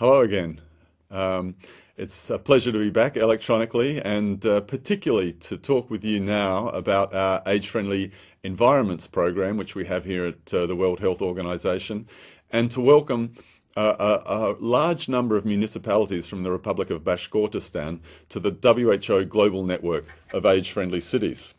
Hello again. It's a pleasure to be back electronically and particularly to talk with you now about our age-friendly environments program, which we have here at the World Health Organization, and to welcome a large number of municipalities from the Republic of Bashkortostan to the WHO Global Network of Age-Friendly Cities.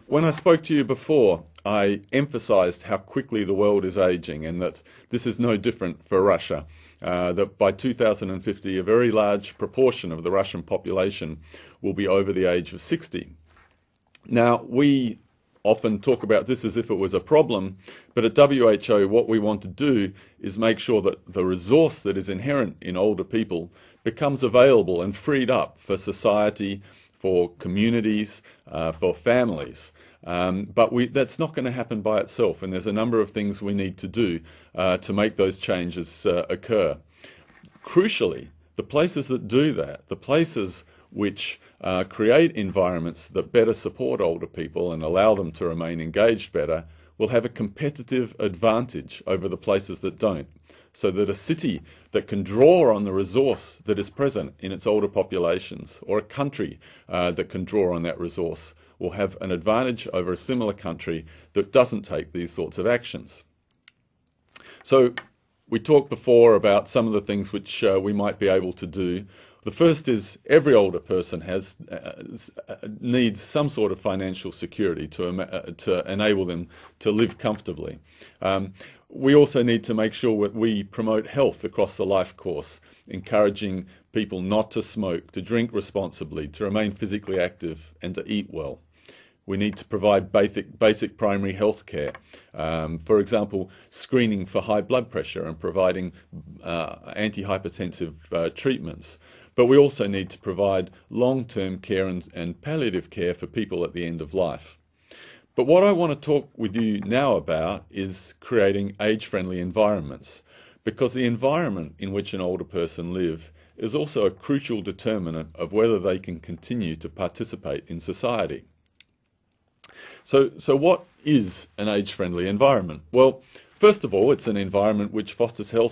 When I spoke to you before, I emphasized how quickly the world is aging and that this is no different for Russia. That by 2050 a very large proportion of the Russian population will be over the age of 60. Now, we often talk about this as if it was a problem, but at WHO what we want to do is make sure that the resource that is inherent in older people becomes available and freed up for society, for communities, for families. But that's not going to happen by itself, and there's a number of things we need to do to make those changes occur. Crucially, the places that do that, the places which create environments that better support older people and allow them to remain engaged better, will have a competitive advantage over the places that don't. So that a city that can draw on the resource that is present in its older populations, or a country that can draw on that resource, will have an advantage over a similar country that doesn't take these sorts of actions. So we talked before about some of the things which we might be able to do. The first is every older person needs some sort of financial security to enable them to live comfortably. We also need to make sure that we promote health across the life course, encouraging people not to smoke, to drink responsibly, to remain physically active and to eat well. We need to provide basic primary health care, for example, screening for high blood pressure and providing antihypertensive treatments. But we also need to provide long-term care and palliative care for people at the end of life. But what I want to talk with you now about is creating age-friendly environments, because the environment in which an older person lives is also a crucial determinant of whether they can continue to participate in society. So what is an age-friendly environment? Well, first of all, it's an environment which fosters health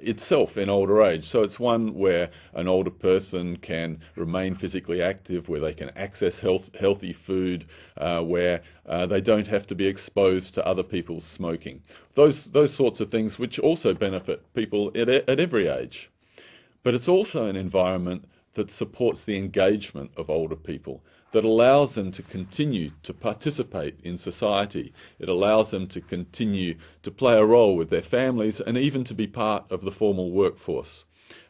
itself in older age. So it's one where an older person can remain physically active, where they can access healthy food, where they don't have to be exposed to other people's smoking. Those sorts of things which also benefit people at every age. But it's also an environment that supports the engagement of older people, that allows them to continue to participate in society. It allows them to continue to play a role with their families and even to be part of the formal workforce.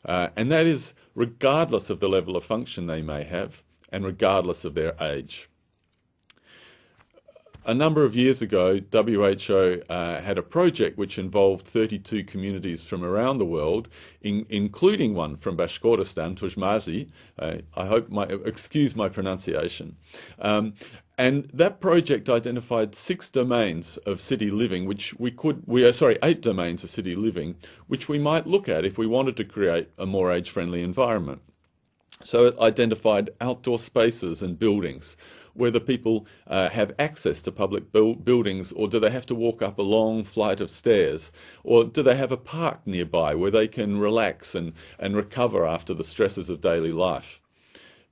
And that is regardless of the level of function they may have and regardless of their age. A number of years ago, WHO had a project which involved 32 communities from around the world, including one from Bashkortostan, Tuzhmazi. Excuse my pronunciation. And that project identified 6 domains of city living, 8 domains of city living, which we might look at if we wanted to create a more age-friendly environment. So it identified outdoor spaces and buildings, whether people have access to public buildings, or do they have to walk up a long flight of stairs, or do they have a park nearby where they can relax and recover after the stresses of daily life?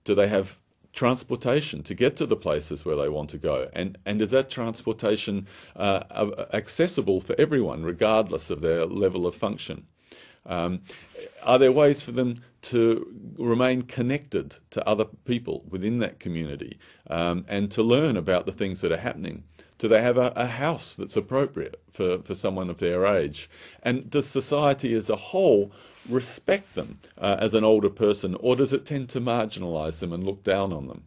Do they have transportation to get to the places where they want to go, and is that transportation accessible for everyone regardless of their level of function? Are there ways for them to remain connected to other people within that community and to learn about the things that are happening? Do they have a house that's appropriate for someone of their age? And does society as a whole respect them as an older person, or does it tend to marginalise them and look down on them?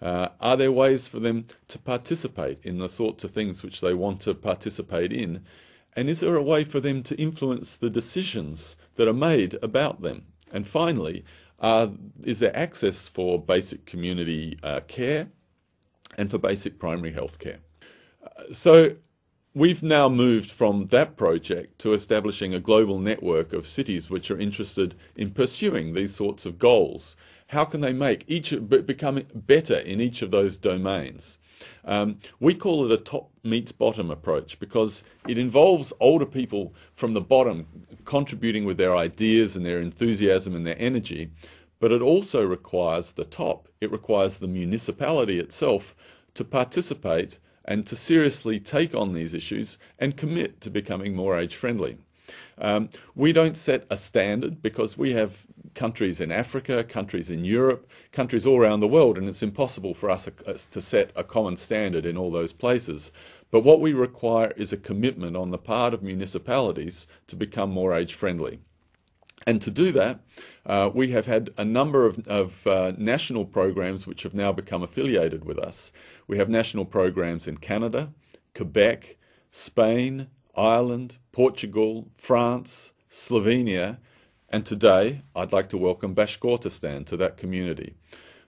Are there ways for them to participate in the sorts of things which they want to participate in? And is there a way for them to influence the decisions that are made about them? And finally, is there access for basic community care and for basic primary health care? So we've now moved from that project to establishing a global network of cities which are interested in pursuing these sorts of goals. How can they become better in each of those domains? We call it a top meets bottom approach because it involves older people from the bottom contributing with their ideas and their enthusiasm and their energy, but it also requires the top. It requires the municipality itself to participate and to seriously take on these issues and commit to becoming more age-friendly. We don't set a standard because we have countries in Africa, countries in Europe, countries all around the world, and it's impossible for us to set a common standard in all those places. But what we require is a commitment on the part of municipalities to become more age-friendly. And to do that, we have had a number of national programs which have now become affiliated with us. We have national programs in Canada, Quebec, Spain, Ireland, Portugal, France, Slovenia, and today I'd like to welcome Bashkortostan to that community.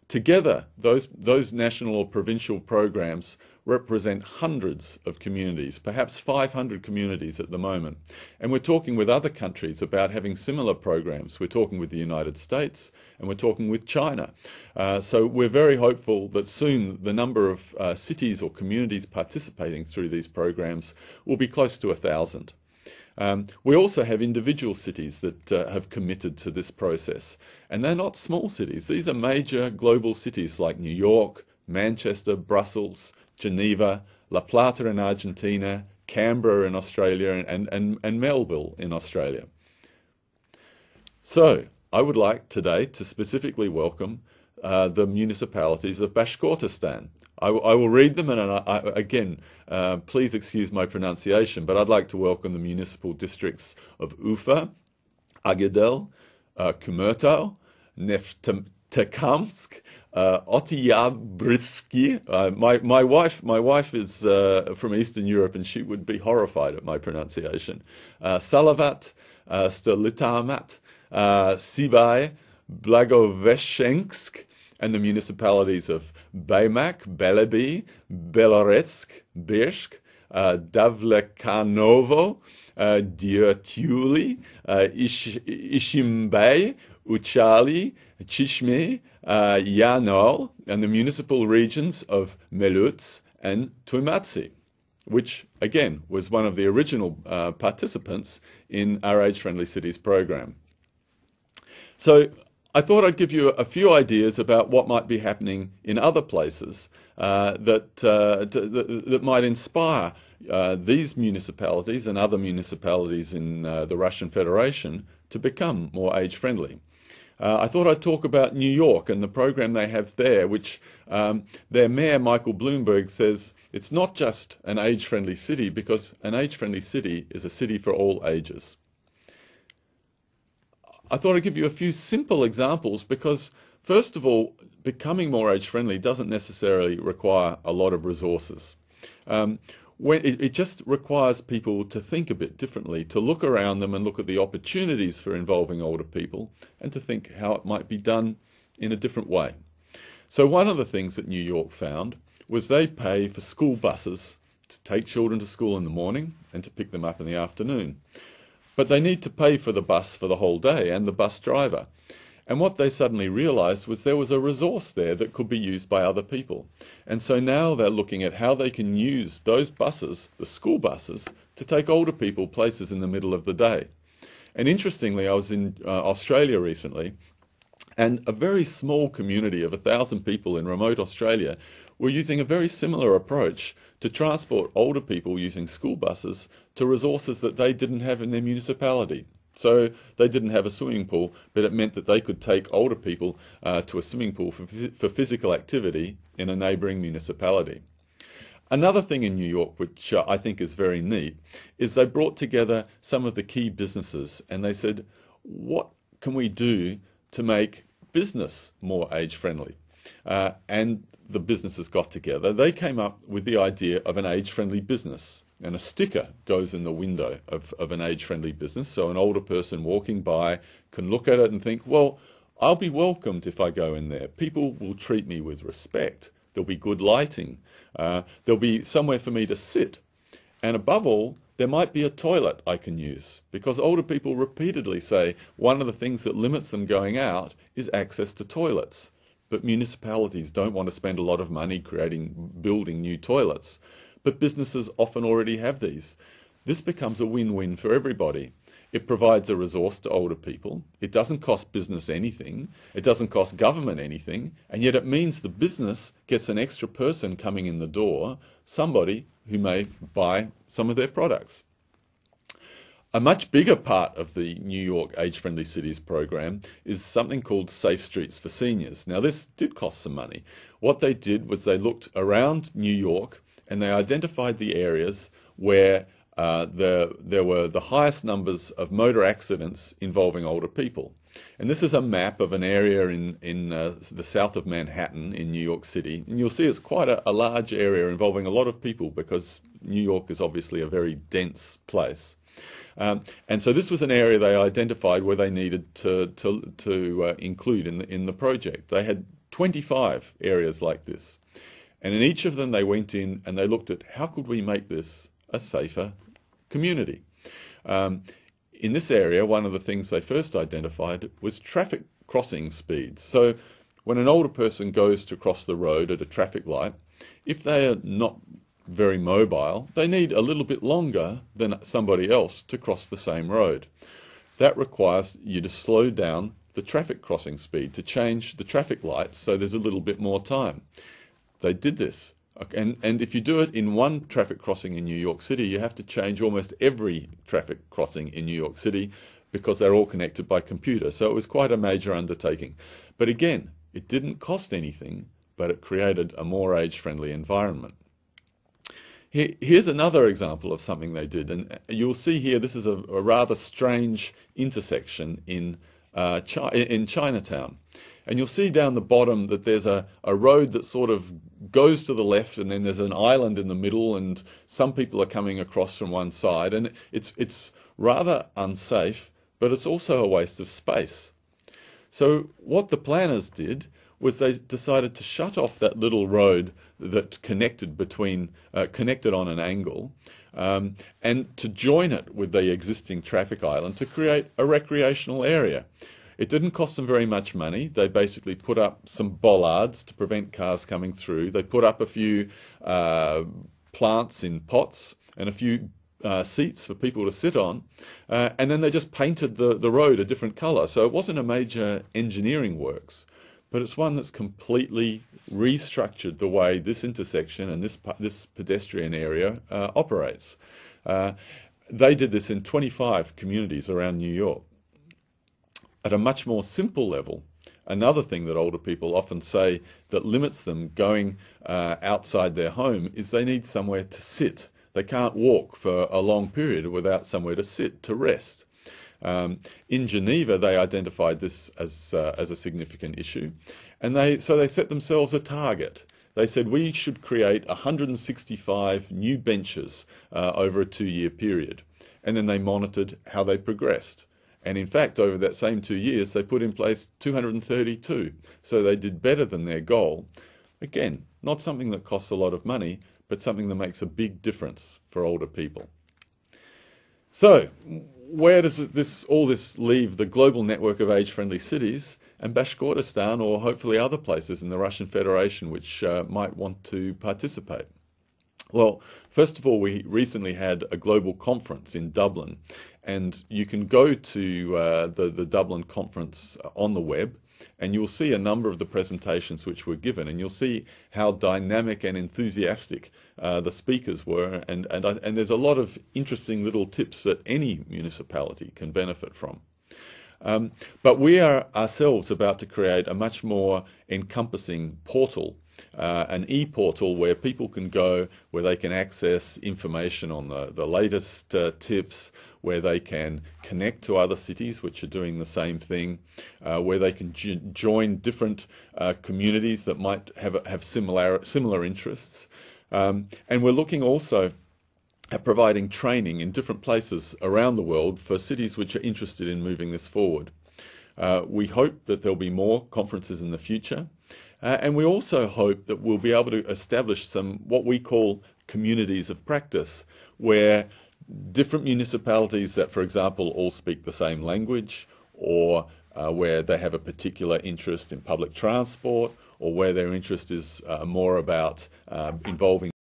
Together, those national or provincial programs represent hundreds of communities, perhaps 500 communities at the moment. And we're talking with other countries about having similar programs. We're talking with the United States and we're talking with China. So we're very hopeful that soon the number of cities or communities participating through these programs will be close to 1,000. We also have individual cities that have committed to this process. And they're not small cities. These are major global cities like New York, Manchester, Brussels, Geneva, La Plata in Argentina, Canberra in Australia, and Melville in Australia. So I would like today to specifically welcome the municipalities of Bashkortostan. I will read them, and again, please excuse my pronunciation, but I'd like to welcome the municipal districts of Ufa, Agedel, Kumurtau, Neftekamsk, Otyabrsky. My wife is from Eastern Europe, and she would be horrified at my pronunciation. Salavat, Stolitamat, Sivai, Blagoveshensk, and the municipalities of Baimak, Beleby, Beloretsk, Birsk, Davlekanovo, Dyertuli, Ishimbay, Uchali, Chishme, Yanol, and the municipal regions of Melutz and Tuimatsi, which again was one of the original participants in our Age-Friendly Cities program. So I thought I'd give you a few ideas about what might be happening in other places that might inspire these municipalities and other municipalities in the Russian Federation to become more age-friendly. I thought I'd talk about New York and the program they have there, which their mayor, Michael Bloomberg, says it's not just an age-friendly city, because an age-friendly city is a city for all ages. I thought I'd give you a few simple examples because, first of all, becoming more age-friendly doesn't necessarily require a lot of resources. It just requires people to think a bit differently, to look around them and look at the opportunities for involving older people and to think how it might be done in a different way. So one of the things that New York found was they pay for school buses to take children to school in the morning and to pick them up in the afternoon. But they need to pay for the bus for the whole day and the bus driver. And what they suddenly realized was there was a resource there that could be used by other people. And so now they're looking at how they can use those buses, the school buses, to take older people places in the middle of the day. And interestingly, I was in Australia recently, and a very small community of 1,000 people in remote Australia were using a very similar approach to transport older people using school buses to resources that they didn't have in their municipality. So they didn't have a swimming pool, but it meant that they could take older people to a swimming pool for physical activity in a neighbouring municipality. Another thing in New York, which I think is very neat, is they brought together some of the key businesses and they said, what can we do to make business more age-friendly? And the businesses got together. They came up with the idea of an age-friendly business. And a sticker goes in the window of an age-friendly business, so an older person walking by can look at it and think, well, I'll be welcomed if I go in there. People will treat me with respect. There'll be good lighting. There'll be somewhere for me to sit. And above all, there might be a toilet I can use, because older people repeatedly say one of the things that limits them going out is access to toilets. but municipalities don't want to spend a lot of money building new toilets. But businesses often already have these. This becomes a win-win for everybody. It provides a resource to older people. It doesn't cost business anything. It doesn't cost government anything. And yet it means the business gets an extra person coming in the door, somebody who may buy some of their products. A much bigger part of the New York Age-Friendly Cities program is something called Safe Streets for Seniors. Now, this did cost some money. What they did was they looked around New York and they identified the areas where there were the highest numbers of motor accidents involving older people. And this is a map of an area in the south of Manhattan in New York City. And you'll see it's quite a large area involving a lot of people because New York is obviously a very dense place. And so this was an area they identified where they needed to include in the project. They had 25 areas like this. And in each of them they went in and they looked at how could we make this a safer community. In this area, one of the things they first identified was traffic crossing speeds. So when an older person goes to cross the road at a traffic light, if they are not very mobile, they need a little bit longer than somebody else to cross the same road. That requires you to slow down the traffic crossing speed, to change the traffic lights so there's a little bit more time. They did this. And if you do it in one traffic crossing in New York City, you have to change almost every traffic crossing in New York City because they're all connected by computer. So it was quite a major undertaking. But again, it didn't cost anything, but it created a more age-friendly environment. Here's another example of something they did. And you'll see here, this is a rather strange intersection in Chinatown. And you'll see down the bottom that there's a road that sort of goes to the left and then there's an island in the middle and some people are coming across from one side. And it's rather unsafe, but it's also a waste of space. So what the planners did was they decided to shut off that little road that connected on an angle and to join it with the existing traffic island to create a recreational area. It didn't cost them very much money. They basically put up some bollards to prevent cars coming through. They put up a few plants in pots and a few seats for people to sit on. And then they just painted the road a different colour. So it wasn't a major engineering works, but it's one that's completely restructured the way this intersection and this pedestrian area operates. They did this in 25 communities around New York. At a much more simple level, another thing that older people often say that limits them going outside their home is they need somewhere to sit. They can't walk for a long period without somewhere to sit, to rest. In Geneva, they identified this as a significant issue, and so they set themselves a target. They said we should create 165 new benches over a 2-year period, and then they monitored how they progressed. And in fact, over that same 2 years, they put in place 232. So they did better than their goal. Again, not something that costs a lot of money, but something that makes a big difference for older people. So, where does all this leave the global network of age-friendly cities and Bashkortostan, or hopefully other places in the Russian Federation which might want to participate? Well, first of all, we recently had a global conference in Dublin, and you can go to the Dublin conference on the web, and you'll see a number of the presentations which were given, and you'll see how dynamic and enthusiastic the speakers were, and there's a lot of interesting little tips that any municipality can benefit from. But we are ourselves about to create a much more encompassing portal, an e-portal where people can go, where they can access information on the latest tips, where they can connect to other cities which are doing the same thing, where they can join different communities that might have similar interests. And we're looking also at providing training in different places around the world for cities which are interested in moving this forward. We hope that there'll be more conferences in the future. And we also hope that we'll be able to establish some what we call communities of practice, where different municipalities that, for example, all speak the same language, or where they have a particular interest in public transport, or where their interest is more about involving